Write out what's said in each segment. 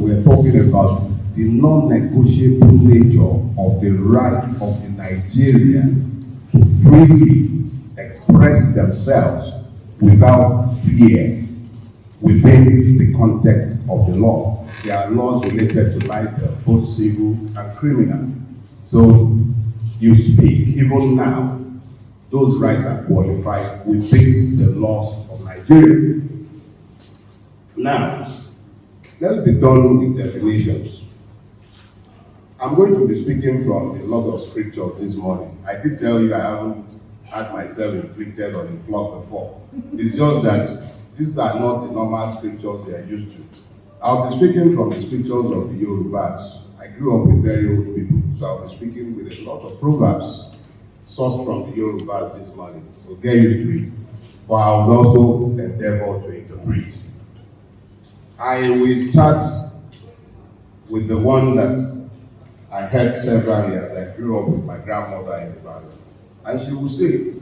we're talking about the non-negotiable nature of the right of the Nigerian to freely express themselves without fear within the context of the law. There are laws related to libel, both civil and criminal. So you speak, even now, those rights are qualified within the laws of Nigeria. Now, let's be done with definitions. I'm going to be speaking from a lot of scriptures this morning. I did tell you I haven't had myself inflicted on the flock before. It's just that these are not the normal scriptures we are used to. I'll be speaking from the scriptures of the Yorubas. I grew up with very old people, so I'll be speaking with a lot of proverbs sourced from the Yorubas this morning. So get used to it. But I will also endeavor to interpret. I will start with the one that I heard several years. I grew up with my grandmother in the valley. And she would say,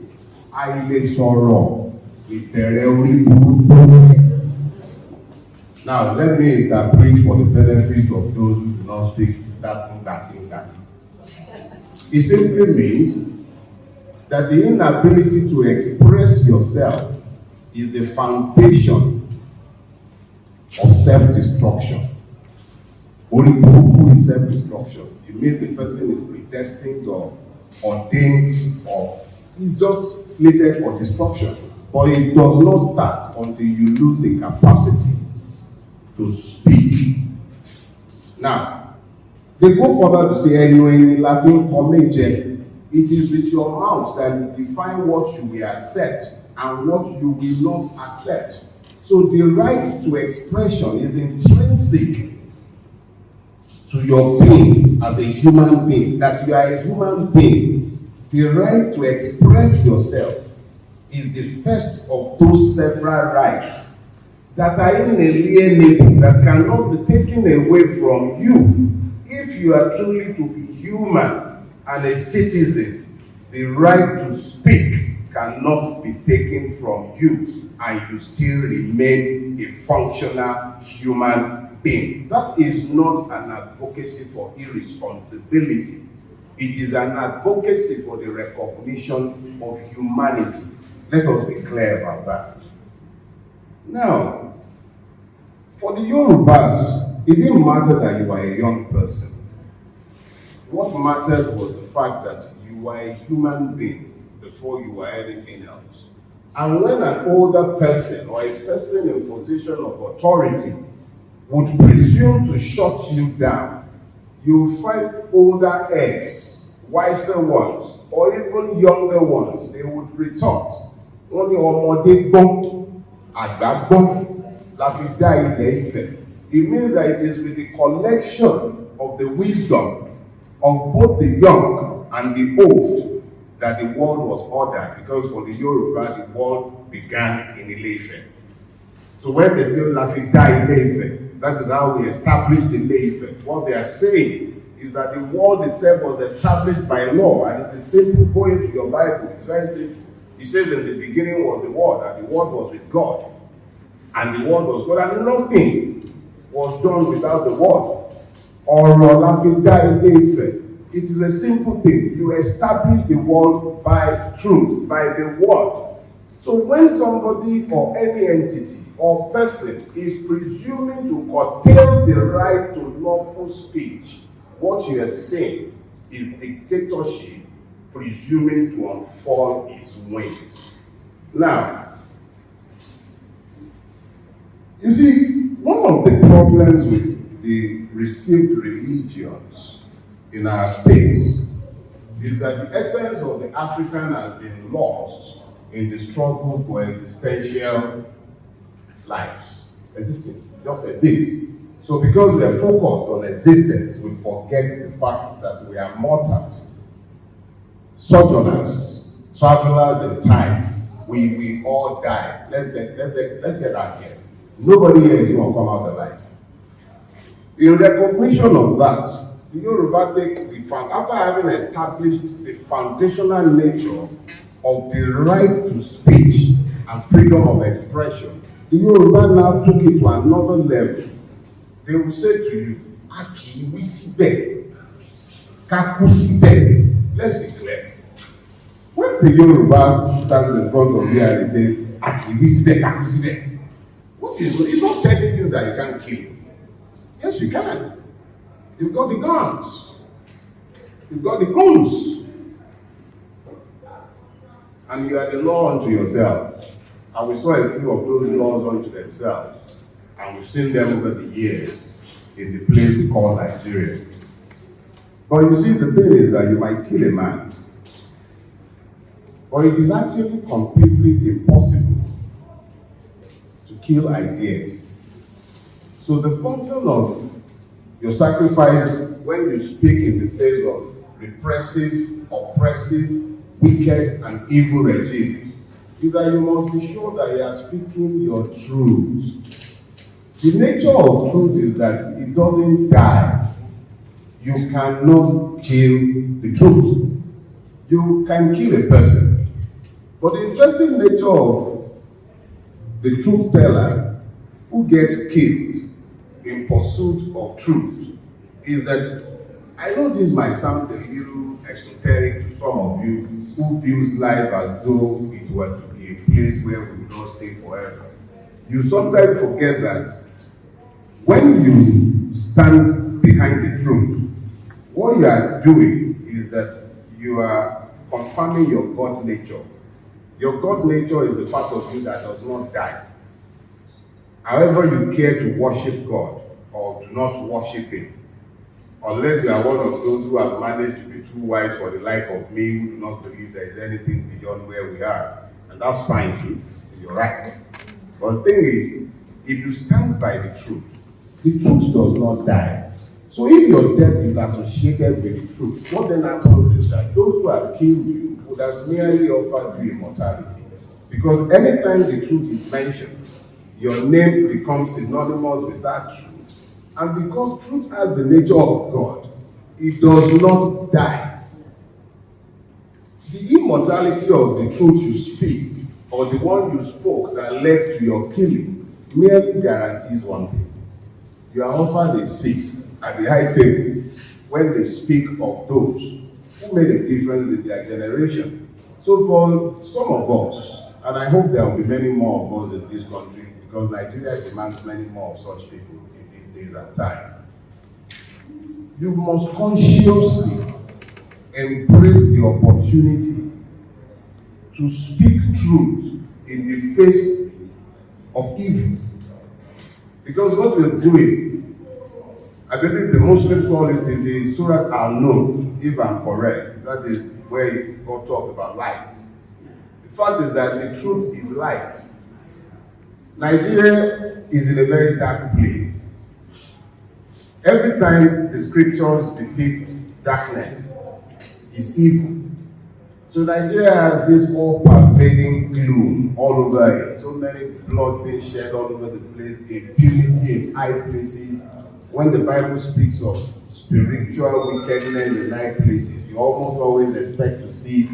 Aile sorrow, itereri burubu. Now, let me interpret for the benefit of those who do not speak that. It simply means that the inability to express yourself is the foundation of self-destruction. Only burubu is self-destruction. It means the person is predestined or ordained or is just slated for destruction. But it does not start until you lose the capacity to speak. Now, they go further to say, it is with your mouth that you define what you will accept and what you will not accept. So the right to expression is intrinsic to your being as a human being, that you are a human being. The right to express yourself is the first of those several rights that are inalienable, that cannot be taken away from you. If you are truly to be human and a citizen, the right to speak cannot be taken from you, and you still remain a functional human being. That is not an advocacy for irresponsibility. It is an advocacy for the recognition of humanity. Let us be clear about that. Now, for the Yorubas, it didn't matter that you were a young person. What mattered was the fact that you were a human being before you were anything else. And when an older person or a person in position of authority would presume to shut you down, you find older heads, wiser ones, or even younger ones, they would retort, only ọmọdé gbọ́n, àgbà gbọ́n, la fi dá ilẹ̀ Ifẹ̀. It means that it is with the collection of the wisdom of both the young and the old that the world was ordered, because for the Yoruba, the world began in Ile-Ife. So when they say la fi dá Ile-Ife, that is how we established Ile-Ife. What they are saying is that the world itself was established by law, and it is simple. Go into your Bible, it's very simple. It says in the beginning was the Word, and the Word was with God, and the Word was God, and nothing was done without the Word. Ọ̀rọ̀ la fi dá Ile-Ife. It is a simple thing. You establish the world by truth, by the Word. So when somebody or any entity or person is presuming to curtail the right to lawful speech, what you are saying is dictatorship presuming to unfold its wings. Now, you see, one of the problems with the received religions in our space is that the essence of the African has been lost in the struggle for existential lives. Existing, just exist. So because we are focused on existence, we forget the fact that we are mortals, sojourners, travelers in time. We all die. Let's get that here. Nobody here is going to come out alive. In recognition of that, the Yoruba take the fact, after having established the foundational nature of the right to speech and freedom of expression, the Yoruba now took it to another level They will say to you, Aki, we see them. Kaku see them. Let's be clear. When the Yoruba stands in front of you and he says, Aki, we see them, Kaku see them. What is it? He's not telling you that you can't kill. Yes, you can. You've got the guns. You've got the guns. And you are the law unto yourself. And we saw a few of those laws unto themselves. And we've seen them over the years in the place we call Nigeria. But you see, the thing is that you might kill a man. But it is actually completely impossible to kill ideas. So the function of your sacrifice when you speak in the face of repressive, oppressive, wicked, and evil regime is that you must be sure that you are speaking your truth. The nature of truth is that it doesn't die. You cannot kill the truth. You can kill a person. But the interesting nature of the truth teller who gets killed in pursuit of truth is that, I know this might sound a little esoteric to some of you who views life as though it were to be a place where we will not stay forever. You sometimes forget that when you stand behind the truth, what you are doing is that you are confirming your God nature. Your God nature is the part of you that does not die. However you care to worship God or do not worship Him, unless you are one of those who have managed to be too wise for the like of me, who do not believe there is anything beyond where we are. And that's fine too, you're right. But the thing is, if you stand by the truth does not die. So if your death is associated with the truth, what then happens is that those who have killed you would have merely offered you immortality. Because anytime the truth is mentioned, your name becomes synonymous with that truth. And because truth has the nature of God, it does not die. The immortality of the truth you speak, or the one you spoke that led to your killing, merely guarantees one thing. You are offered a seat at the high table when they speak of those who made a difference in their generation. So for some of us, and I hope there will be many more of us in this country, because Nigeria demands many more of such people in these days and time, you must consciously embrace the opportunity to speak truth in the face of evil. Because what we're doing, I believe the Muslim call it is the Surat al-Nur, if I'm correct. That is where God talks about light. The fact is that the truth is light. Nigeria is in a very dark place. Every time the scriptures depict darkness, is evil. So Nigeria has this all-pervading gloom all over it. So many blood being shed all over the place, impunity in high places. When the Bible speaks of spiritual wickedness in high places, you almost always expect to see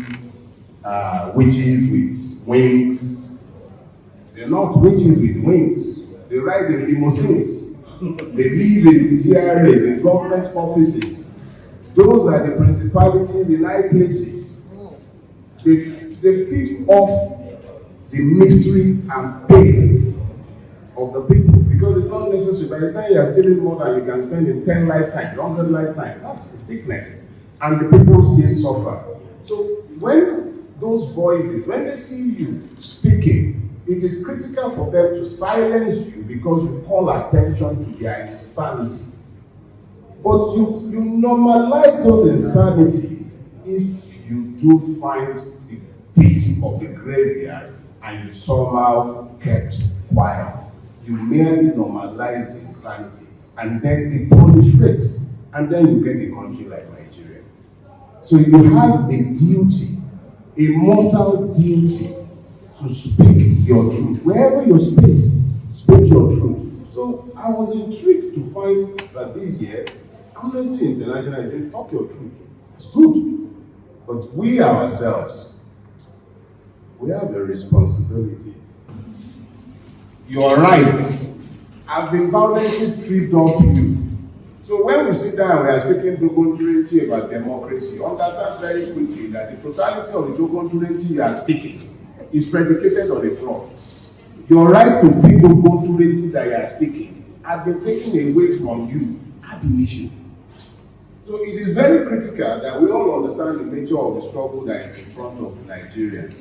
witches with wings. They're not witches with wings. They ride in limousines. They live in the GRAs, in government offices. Those are the principalities in high places. They feed off the misery and pains of the people, because it's not necessary. By the time you are stealing more than you can spend in 10 lifetimes, 100 lifetimes, that's a sickness. And the people still suffer. So when those voices, when they see you speaking, it is critical for them to silence you because you call attention to their insanities. But you normalize those insanities if you do find the peace of the graveyard and you somehow kept quiet. You merely normalize the insanity and then it proliferates, and then you get a country like Nigeria. So you have a duty, a mortal duty, to speak your truth. Wherever you speak your truth. So I was intrigued to find that this year, Amnesty International is saying, talk your truth. It's good. But we ourselves, we have a responsibility. You are right. have been violently stripped off you. So when we sit down and we are speaking Dogon about democracy, understand very quickly that the totality of the Dogon you are speaking is predicated on a flaw. Your right to speak Dogon that you are speaking has been taken away from you ab initio. So it is very critical that we all understand the nature of the struggle that is in front of the Nigerians.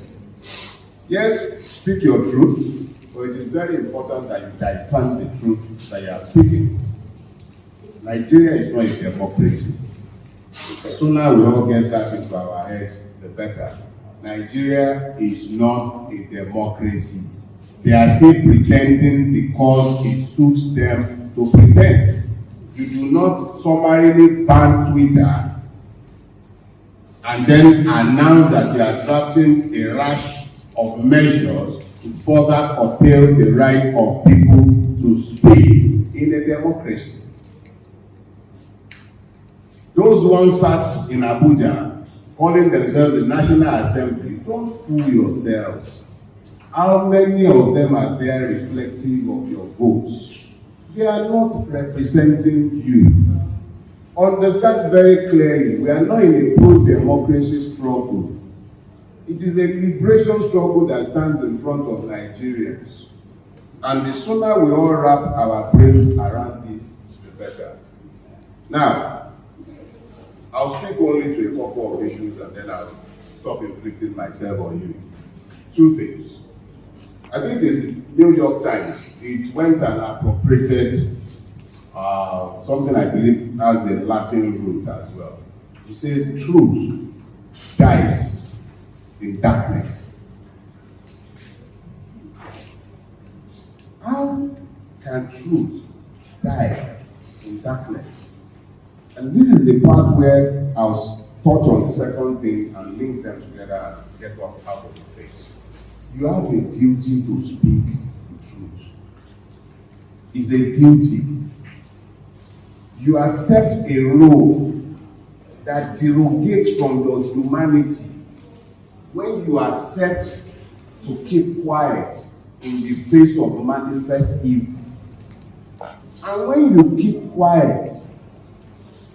Yes, speak your truth, but it is very important that you discern the truth that you are speaking. Nigeria is not a democracy. The sooner we all get that into our heads, the better. Nigeria is not a democracy. They are still pretending because it suits them to pretend. You do not summarily ban Twitter and then announce that you are drafting a rash of measures to further curtail the right of people to speak in a democracy. Those ones sat in Abuja calling themselves the National Assembly, don't fool yourselves. How many of them are there reflective of your votes? They are not representing you. Understand very clearly, we are not in a pro-democracy struggle. It is a liberation struggle that stands in front of Nigerians. And the sooner we all wrap our brains around this, the better. Now, I'll speak only to a couple of issues and then I'll stop inflicting myself on you. Two things. I think it's the New York Times. It went and appropriated something I believe has a Latin root as well. It says, truth dies in darkness. How can truth die in darkness? And this is the part where I'll touch on the second thing and link them together and get out of the face. You have a duty to speak the truth. It's a duty. You accept a role that derogates from your humanity when you accept to keep quiet in the face of manifest evil. And when you keep quiet,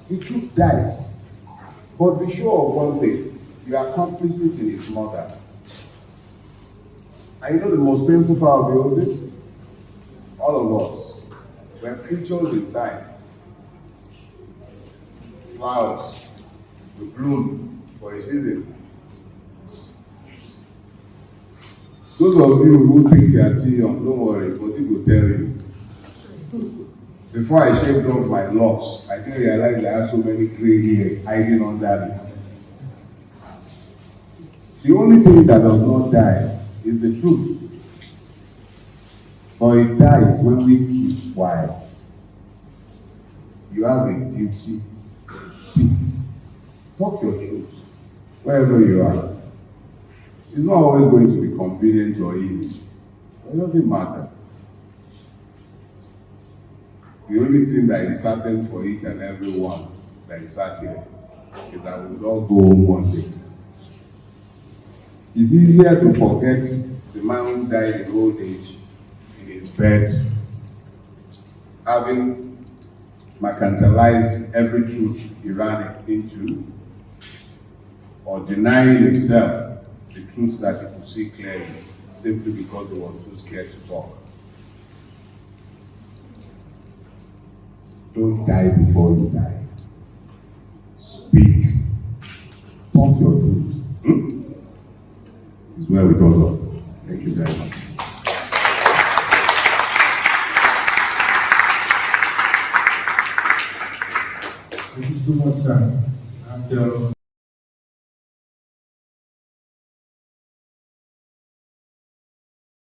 the truth dies. But be sure of one thing, you are complicit in its murder. And you know the most painful part of the whole thing? All of us, we're creatures in time. Flowers will bloom for a season. Those of you who think you are still young, don't worry, but it will tell you. Before I shaved off my locks, I didn't realize I had so many gray hairs hiding under it. The only thing that does not die is the truth. For it dies when we keep quiet. You have a duty to speak. Talk your truth, wherever you are. It's not always going to be convenient or easy. It doesn't matter. The only thing that is certain for each and every one that is sat here is that we will all go home one day. It's easier to forget the man who died in old age in his bed, having mercantilized every truth he ran into, or denying himself the truth that he could see clearly, simply because he was too scared to talk. Don't die before you die. Speak. Talk your truth. This is where we go up. Thank you very much. Thank you so much, sir. And